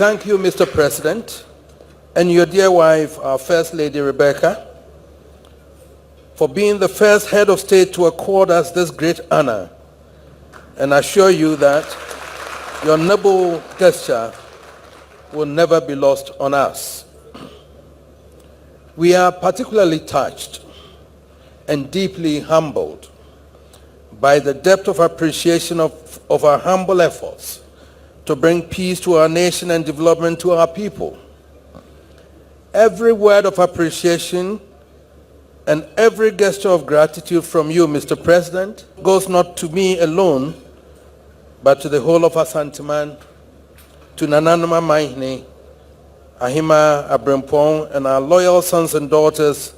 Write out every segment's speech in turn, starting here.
thank you, Mr. President, and your dear wife, our First Lady Rebecca, for being the first head of state to accord us this great honor, and assure you that your noble gesture will never be lost on us. We are particularly touched and deeply humbled by the depth of appreciation of our humble efforts to bring peace to our nation and development to our people. Every word of appreciation and every gesture of gratitude from you, Mr. President, goes not to me alone, but to the whole of Asanteman, to Nananuma Mahine, Ahima Abrempong, and our loyal sons and daughters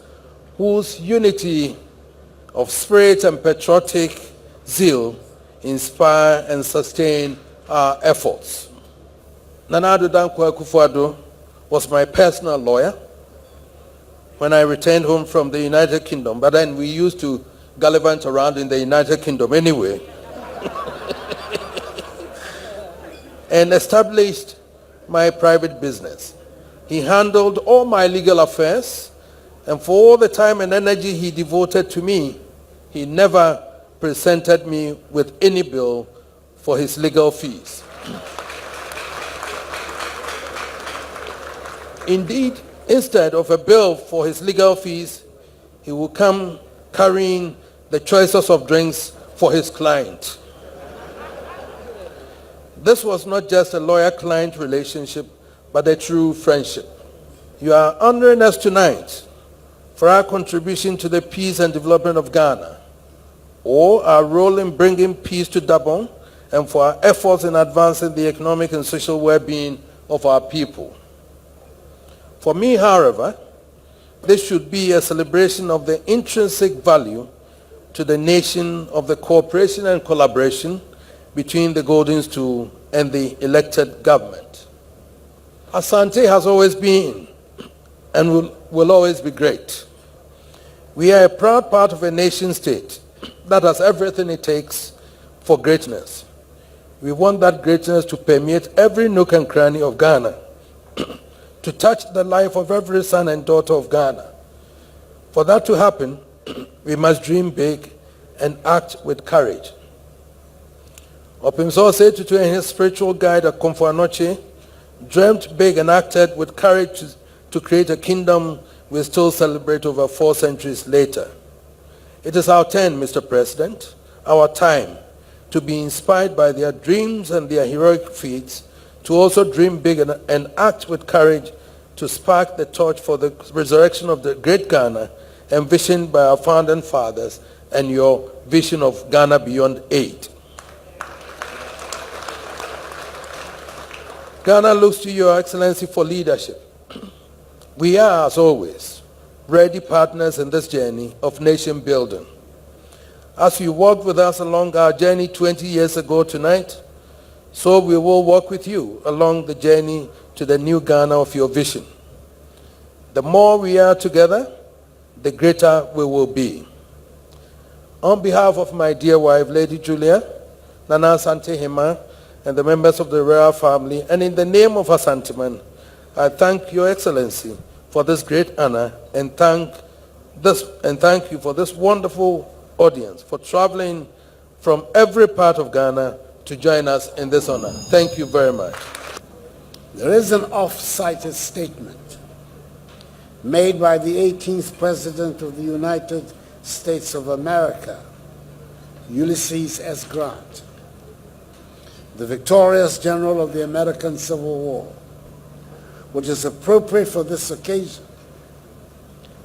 whose unity of spirit and patriotic zeal inspire and sustain our efforts. Nana Addo Akufo Addo was my personal lawyer when I returned home from the United Kingdom, but then we used to gallivant around in the United Kingdom anyway. And established my private business. He handled all my legal affairs, and for all the time and energy he devoted to me, he never presented me with any bill for his legal fees. Indeed, instead of a bill for his legal fees, he will come carrying the choicest of drinks for his client. This was not just a lawyer-client relationship, but a true friendship. You are honoring us tonight for our contribution to the peace and development of Ghana, or our role in bringing peace to Gabon, and for our efforts in advancing the economic and social well-being of our people. For me, however, this should be a celebration of the intrinsic value to the nation of the cooperation and collaboration between the Golden Stool and the elected government. Asante has always been and will always be great. We are a proud part of a nation state that has everything it takes for greatness. We want that greatness to permeate every nook and cranny of Ghana, to touch the life of every son and daughter of Ghana. For that to happen, we must dream big and act with courage. Otumfuo Osei Tutu and his spiritual guide, Otumfuo Anoche, dreamt big and acted with courage to create a kingdom we still celebrate over 4 centuries later. It is our turn, Mr. President, our time, to be inspired by their dreams and their heroic feats, to also dream big and act with courage to spark the torch for the resurrection of the great Ghana envisioned by our founding fathers and your vision of Ghana beyond aid. Ghana looks to Your Excellency for leadership. We are, as always, ready partners in this journey of nation building. As you walked with us along our journey 20 years ago tonight, so we will walk with you along the journey to the new Ghana of your vision. The more we are together, the greater we will be. On behalf of my dear wife, Lady Julia, Nana Asante Hema, and the members of the royal family, and in the name of Asanteman, I thank Your Excellency for this great honor, and thank you for this wonderful audience for traveling from every part of Ghana to join us in this honor. Thank you very much. There is an oft-cited statement made by the 18th President of the United States of America, Ulysses S. Grant, the victorious general of the American Civil War, which is appropriate for this occasion,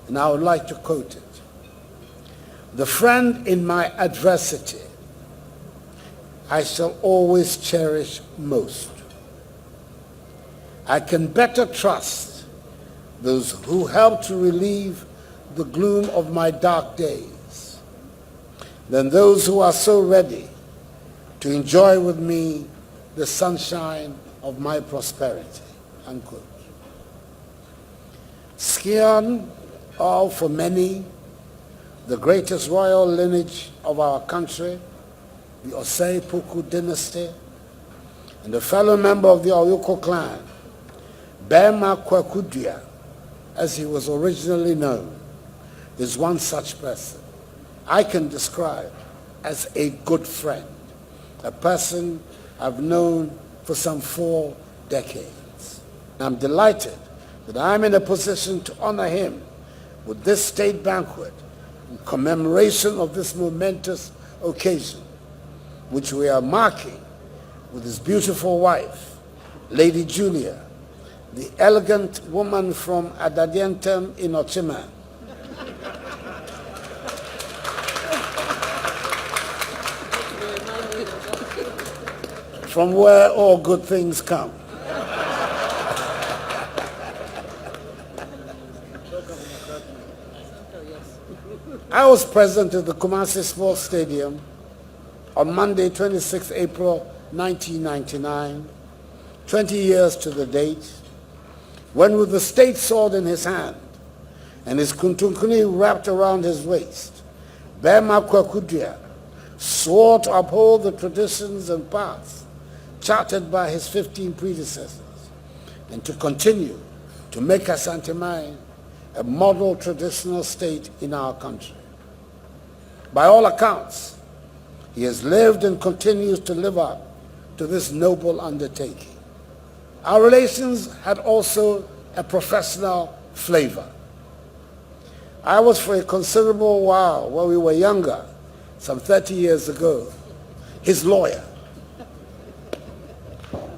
and I would like to quote it. "The friend in my adversity I shall always cherish most. I can better trust those who help to relieve the gloom of my dark days than those who are so ready to enjoy with me the sunshine of my prosperity." Unquote. Scion, or for many, the greatest royal lineage of our country, the Osei Tutu dynasty, and a fellow member of the Oyoko clan, Bema Kwakudua, as he was originally known, is one such person I can describe as a good friend, a person I've known for some 4 decades. I'm delighted that I'm in a position to honor him with this state banquet in commemoration of this momentous occasion, which we are marking with his beautiful wife, Lady Julia, the elegant woman from Adadientem in Ochima, from where all good things come. I was present at the Kumasi Sports Stadium on Monday, 26 April 1999, 20 years to the date, when with the state sword in his hand and his kuntunkuni wrapped around his waist, Bema Kwakudua swore to uphold the traditions and paths charted by his 15 predecessors and to continue to make Asante Mine a model traditional state in our country. By all accounts, he has lived and continues to live up to this noble undertaking. Our relations had also a professional flavor. I was for a considerable while, when we were younger, some 30 years ago, his lawyer.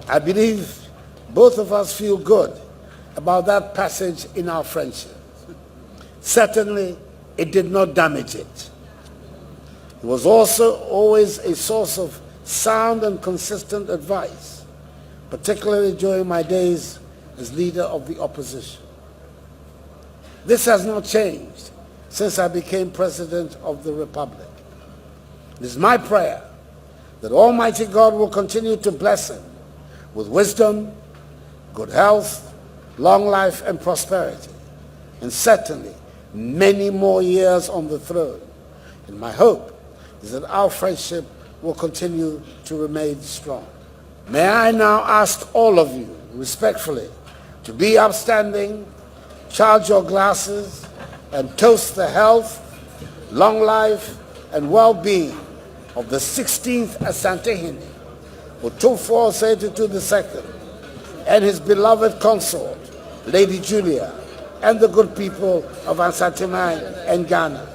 I believe both of us feel good about that passage in our friendship. Certainly, it did not damage it. It was also always a source of sound and consistent advice, particularly during my days as leader of the opposition. This has not changed since I became President of the Republic. It is my prayer that Almighty God will continue to bless him with wisdom, good health, long life and prosperity, and certainly many more years on the throne. And my hope is that our friendship will continue to remain strong. May I now ask all of you, respectfully, to be upstanding, charge your glasses, and toast the health, long life, and well-being of the 16th Asantehene, Otumfuo Osei Tutu II, and his beloved consort, Lady Julia, and the good people of Asante Mine and Ghana.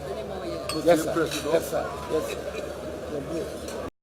Yes, sir. Yes, sir. Yes, sir.